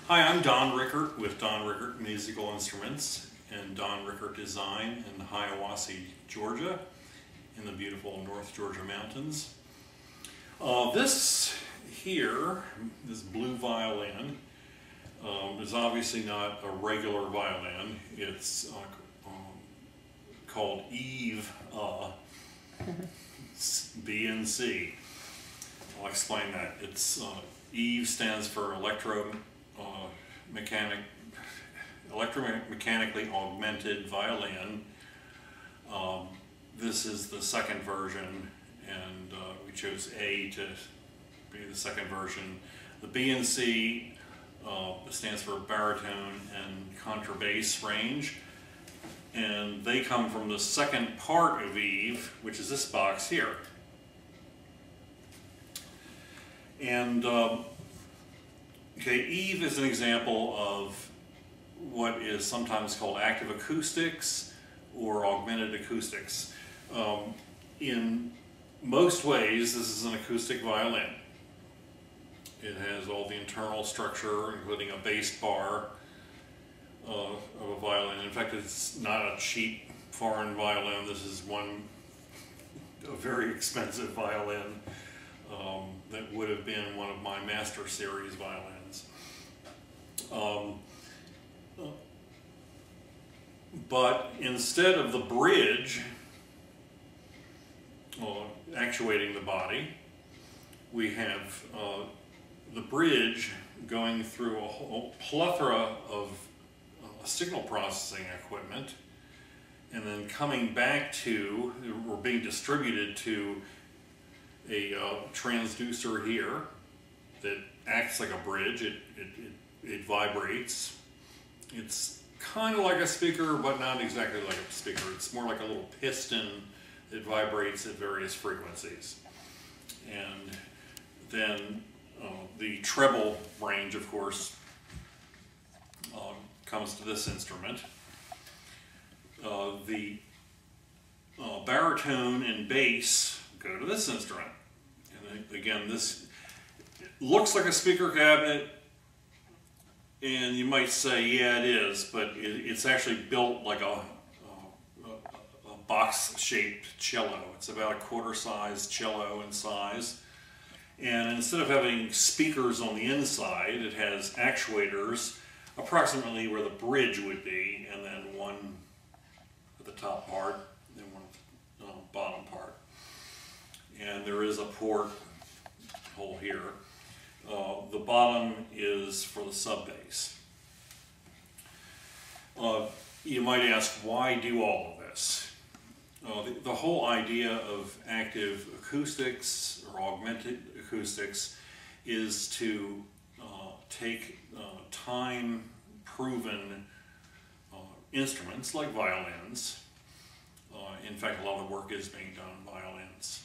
Hi, I'm Don Rickert with Don Rickert Musical Instruments and Don Rickert Design in Hiawassee, Georgia, in the beautiful North Georgia mountains. This here, this blue violin, is obviously not a regular violin. It's called Eve B and C. I'll explain that. It's Eve stands for electromechanically augmented violin. This is the second version, and we chose A to be the second version. The B and C stands for baritone and contrabass range, and they come from the second part of Eve, which is this box here. And okay, Eve is an example of what is sometimes called active acoustics or augmented acoustics. In most ways, this is an acoustic violin. It has all the internal structure, including a bass bar of a violin. In fact, it's not a cheap foreign violin. This is a very expensive violin that would have been one of my Master Series violins. But instead of the bridge actuating the body, we have the bridge going through a whole plethora of signal processing equipment, and then coming back to, or being distributed to, a transducer here that acts like a bridge. It vibrates. It's kind of like a speaker, but not exactly like a speaker. It's more like a little piston that vibrates at various frequencies. And then the treble range, of course, comes to this instrument. The baritone and bass go to this instrument. And again, this looks like a speaker cabinet, and you might say, yeah, it is, but it's actually built like a box-shaped cello. It's about a quarter-size cello in size. And instead of having speakers on the inside, it has actuators approximately where the bridge would be, and then one at the top part, and one at the bottom part. And there is a port hole here. The bottom is for the sub bass. You might ask, why do all of this? The whole idea of active acoustics or augmented acoustics is to take time-proven instruments like violins. In fact, a lot of the work is being done on violins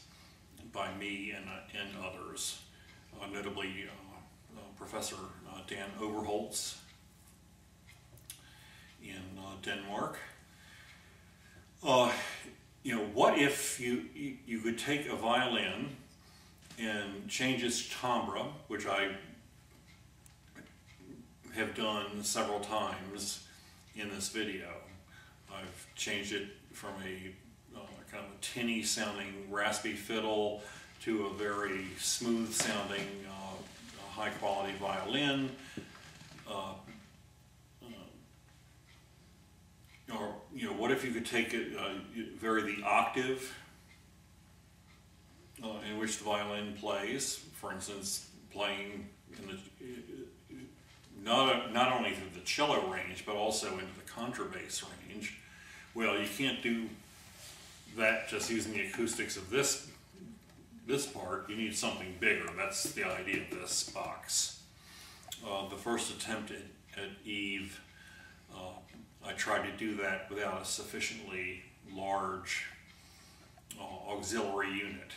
by me and others, notably Professor Dan Overholtz in Denmark. You know, what if you could take a violin and change its timbre, which I have done several times in this video. I've changed it from a kind of a tinny sounding raspy fiddle to a very smooth sounding high quality violin, what if you could take it, vary the octave in which the violin plays, for instance, playing in the, not only through the cello range, but also into the contrabass range. Well, you can't do that just using the acoustics of this part. You need something bigger. That's the idea of this box. The first attempt at Eve, I tried to do that without a sufficiently large auxiliary unit.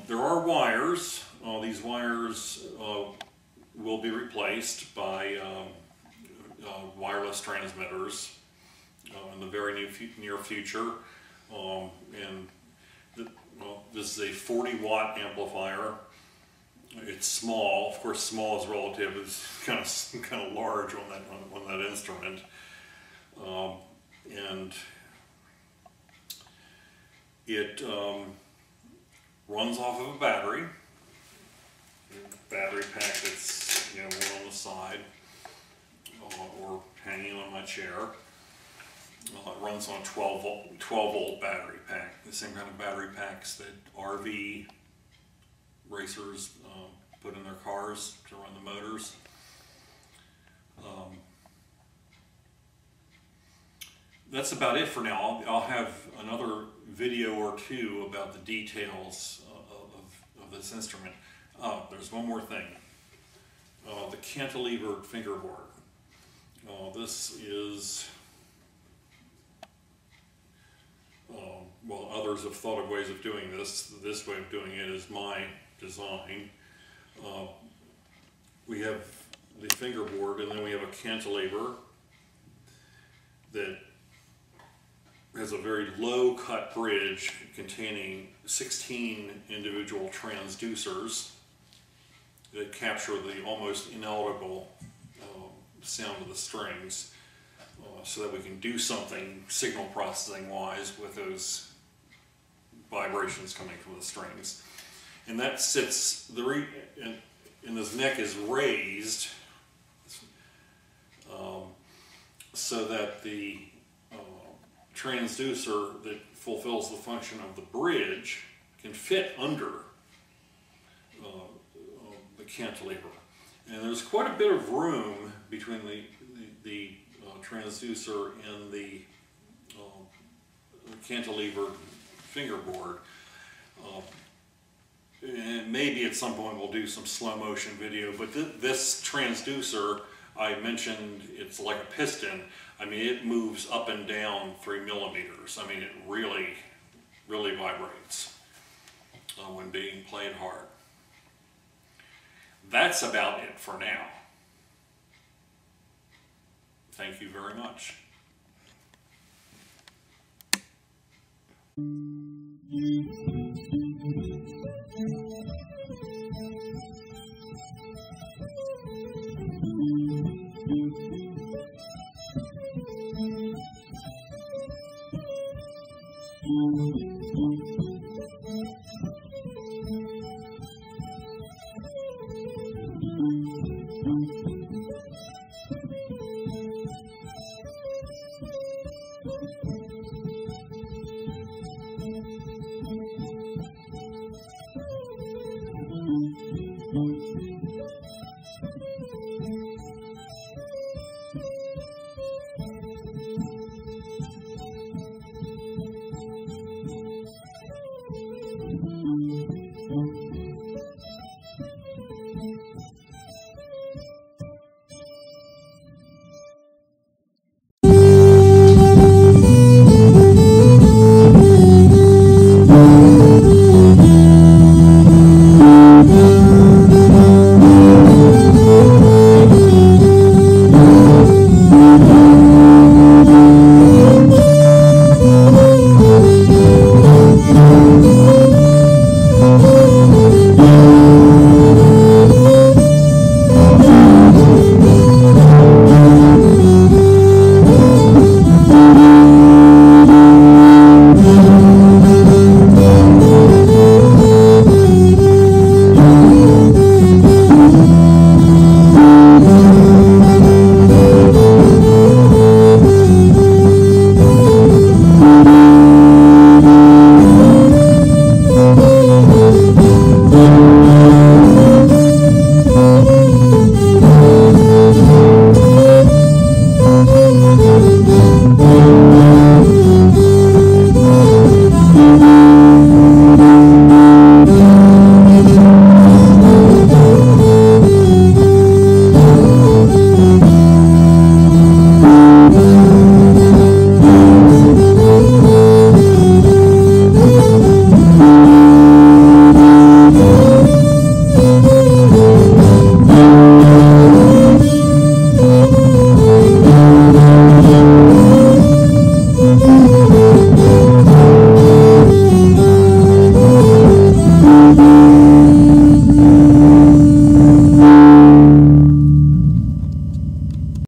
There are wires. These wires will be replaced by wireless transmitters in the very near future. And this is a 40-watt amplifier. It's small. Of course, small is relative. It's kind of large on that instrument, and it runs off of a battery pack that's one on the side or hanging on my chair. It runs on a 12 volt battery pack, the same kind of battery packs that RV racers put in their cars to run the motors. That's about it for now. I'll have another video or two about the details of this instrument. There's one more thing. The cantilevered fingerboard. This is, well, others have thought of ways of doing this. This way of doing it is my design. We have the fingerboard, and then we have a cantilever that has a very low cut bridge containing 16 individual transducers that capture the almost inaudible sound of the strings, so that we can do something signal processing wise with those vibrations coming from the strings. And that sits, and this neck is raised so that the transducer that fulfills the function of the bridge can fit under the cantilever. And there's quite a bit of room between the transducer and the cantilever fingerboard. And maybe at some point we'll do some slow motion video, but this transducer, I mentioned, it's like a piston. I mean, it moves up and down 3 millimeters. I mean, it really, really vibrates when being played hard. That's about it for now. Thank you very much. Thank you.